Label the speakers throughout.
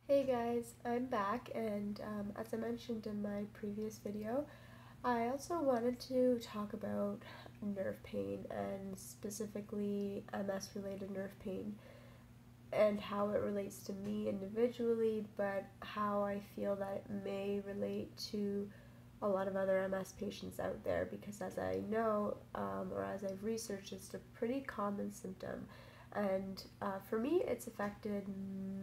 Speaker 1: Hey guys, I'm back, and as I mentioned in my previous video, I also wanted to talk about nerve pain and specifically MS related nerve pain and how it relates to me individually, but how I feel that it may relate to a lot of other MS patients out there because, as I know, or as I've researched, it's a pretty common symptom. And for me, it's affected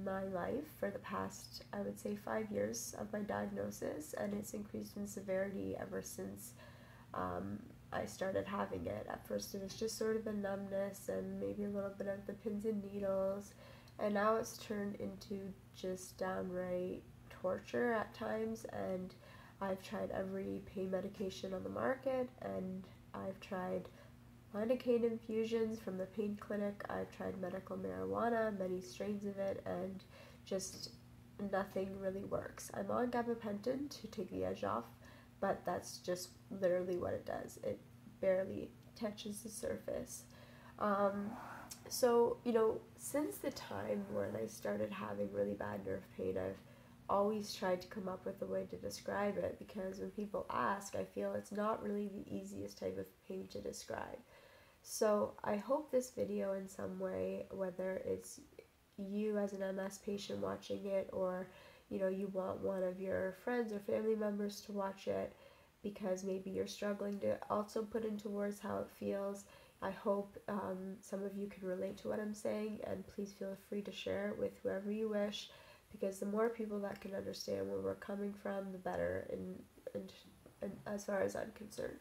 Speaker 1: my life for the past, I would say, 5 years of my diagnosis, and it's increased in severity ever since um, I started having it. At first, it was just sort of the numbness and maybe a little bit of the pins and needles, and now it's turned into just downright torture at times. And I've tried every pain medication on the market, and I've tried lidocaine infusions from the pain clinic. I've tried medical marijuana, many strains of it, and just nothing really works. I'm on gabapentin to take the edge off, but that's just literally what it does. It barely touches the surface. Um, since the time when I started having really bad nerve pain, I've always tried to come up with a way to describe it because when people ask, I feel it's not really the easiest type of pain to describe. So I hope this video in some way, whether it's you as an MS patient watching it, or you want one of your friends or family members to watch it because maybe you're struggling to also put into words how it feels. I hope some of you can relate to what I'm saying, and please feel free to share it with whoever you wish, because the more people that can understand where we're coming from, the better, and as far as I'm concerned.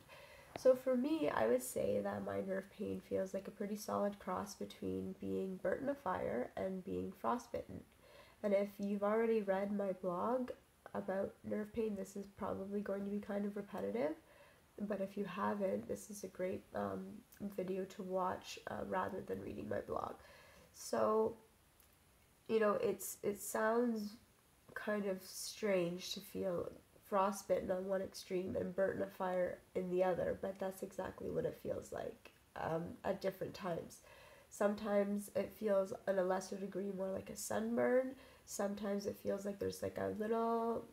Speaker 1: So for me, I would say that my nerve pain feels like a pretty solid cross between being burnt in a fire and being frostbitten. And if you've already read my blog about nerve pain, this is probably going to be kind of repetitive. But if you haven't, this is a great video to watch rather than reading my blog. So, it sounds kind of strange to feel frostbitten on one extreme and burnt in a fire in the other, but that's exactly what it feels like at different times. Sometimes it feels, on a lesser degree, more like a sunburn. Sometimes it feels like there's like a little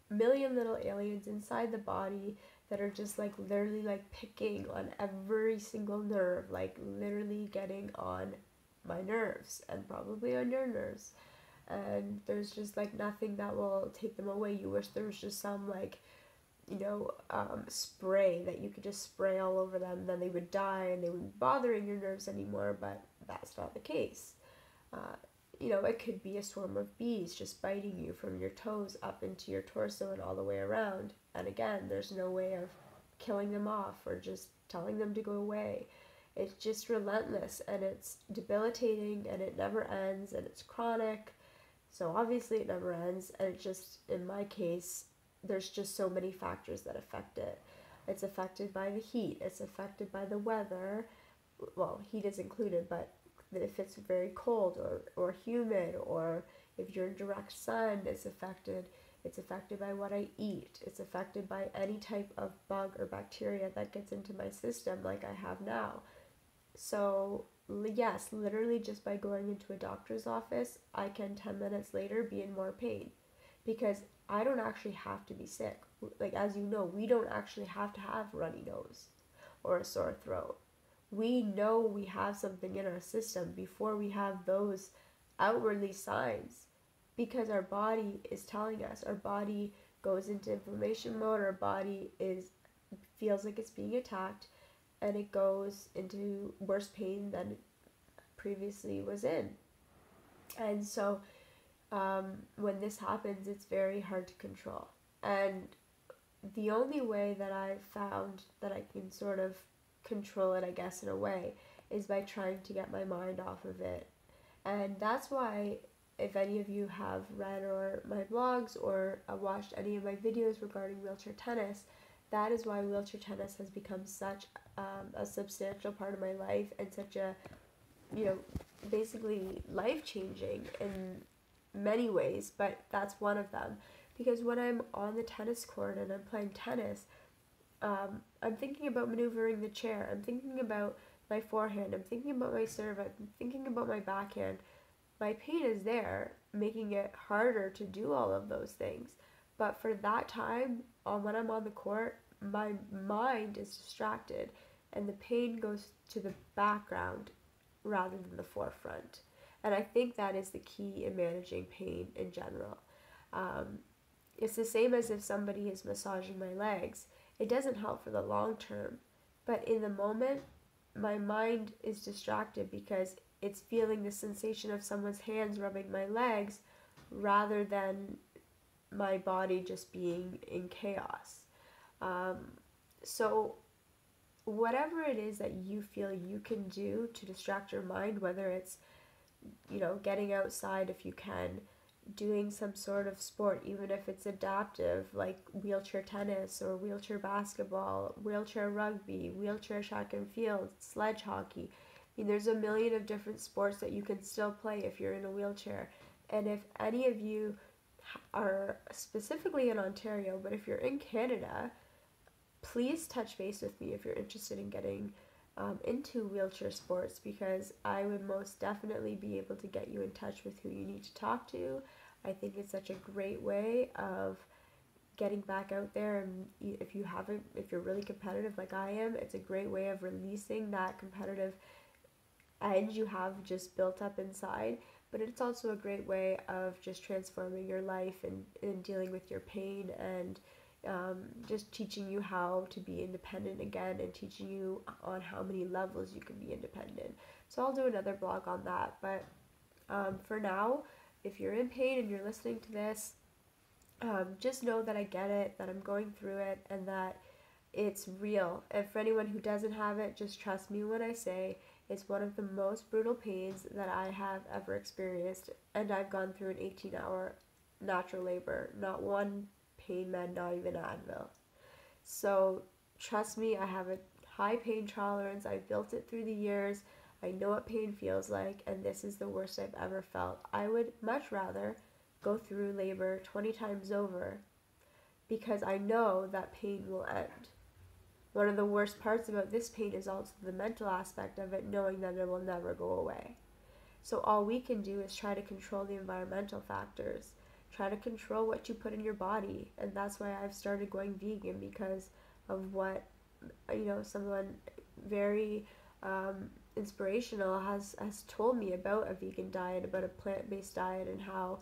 Speaker 1: million little aliens inside the body that are just like literally like picking on every single nerve, like literally getting on my nerves and probably on your nerves, and there's just like nothing that will take them away. You wish there was just some like spray that you could just spray all over them, then they would die and they wouldn't be bothering your nerves anymore, but that's not the case. uh, it could be a swarm of bees just biting you from your toes up into your torso and all the way around, and again, there's no way of killing them off or just telling them to go away. It's just relentless, and it's debilitating, and it never ends, and it's chronic. So obviously it never ends, and it just, in my case, there's just so many factors that affect it. It's affected by the heat, it's affected by the weather. Well, heat is included, but if it's very cold or humid, or if you're in direct sun, it's affected by what I eat. It's affected by any type of bug or bacteria that gets into my system like I have now. So, yes, literally just by going into a doctor's office, I can 10 minutes later be in more pain because I don't actually have to be sick. Like, as you know, we don't actually have to have runny nose or a sore throat. We know we have something in our system before we have those outwardly signs, because our body is telling us. Our body goes into inflammation mode, our body feels like it's being attacked, and it goes into worse pain than it previously was in. And so when this happens, it's very hard to control. And the only way that I've found that I can sort of control it, I guess, in a way, is by trying to get my mind off of it. And that's why, if any of you have read or my blogs or watched any of my videos regarding wheelchair tennis, that is why wheelchair tennis has become such a substantial part of my life, and such a, you know, basically life-changing in many ways, but that's one of them. Because when I'm on the tennis court and I'm playing tennis, I'm thinking about maneuvering the chair, I'm thinking about my forehand, I'm thinking about my serve, I'm thinking about my backhand. my pain is there, making it harder to do all of those things. But for that time, when I'm on the court, my mind is distracted and the pain goes to the background rather than the forefront. And I think that is the key in managing pain in general. Um, it's the same as if somebody is massaging my legs. It doesn't help for the long term, but in the moment, my mind is distracted because it's feeling the sensation of someone's hands rubbing my legs rather than my body just being in chaos. Um, so, whatever it is that you feel you can do to distract your mind, whether it's, getting outside if you can, doing some sort of sport, even if it's adaptive, like wheelchair tennis or wheelchair basketball, wheelchair rugby, wheelchair track and field, sledge hockey. I mean, there's a million of different sports that you can still play if you're in a wheelchair. And if any of you are specifically in Ontario, but if you're in Canada, please touch base with me if you're interested in getting into wheelchair sports, because I would most definitely be able to get you in touch with who you need to talk to. I think it's such a great way of getting back out there, and if you're really competitive like I am, it's a great way of releasing that competitive edge you have just built up inside. But it's also a great way of just transforming your life and dealing with your pain, and just teaching you how to be independent again, and teaching you on how many levels you can be independent. So I'll do another blog on that. But for now, if you're in pain and you're listening to this, just know that I get it, that I'm going through it, and that it's real. And for anyone who doesn't have it, just trust me when I say it's one of the most brutal pains that I have ever experienced. And I've gone through an 18-hour natural labor, not one pain med, not even Advil. So trust me, I have a high pain tolerance. I built it through the years. I know what pain feels like, and this is the worst I've ever felt. I would much rather go through labor 20 times over, because I know that pain will end. One of the worst parts about this pain is also the mental aspect of it, knowing that it will never go away. So all we can do is try to control the environmental factors, try to control what you put in your body. And that's why I've started going vegan, because of what, someone very inspirational has told me about a vegan diet, about a plant-based diet, and how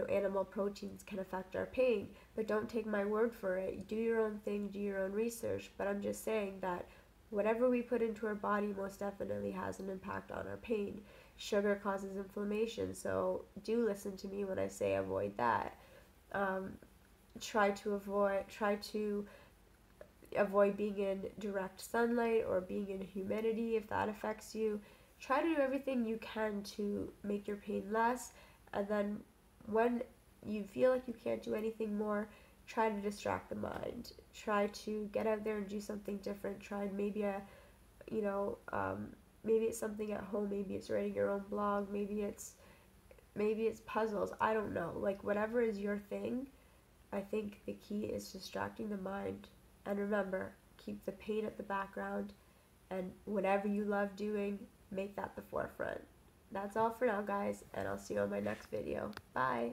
Speaker 1: animal proteins can affect our pain. But don't take my word for it. Do your own thing, do your own research. But I'm just saying that whatever we put into our body most definitely has an impact on our pain. Sugar causes inflammation, so do listen to me when I say avoid that. Try to avoid being in direct sunlight or being in humidity if that affects you. Try to do everything you can to make your pain less, and then when you feel like you can't do anything more, try to distract the mind. Try to get out there and do something different. Try maybe maybe it's something at home. Maybe it's writing your own blog. Maybe it's puzzles. I don't know. Like, whatever is your thing, I think the key is distracting the mind. And remember, keep the pain at the background, and whatever you love doing, make that the forefront. That's all for now, guys, and I'll see you on my next video. Bye!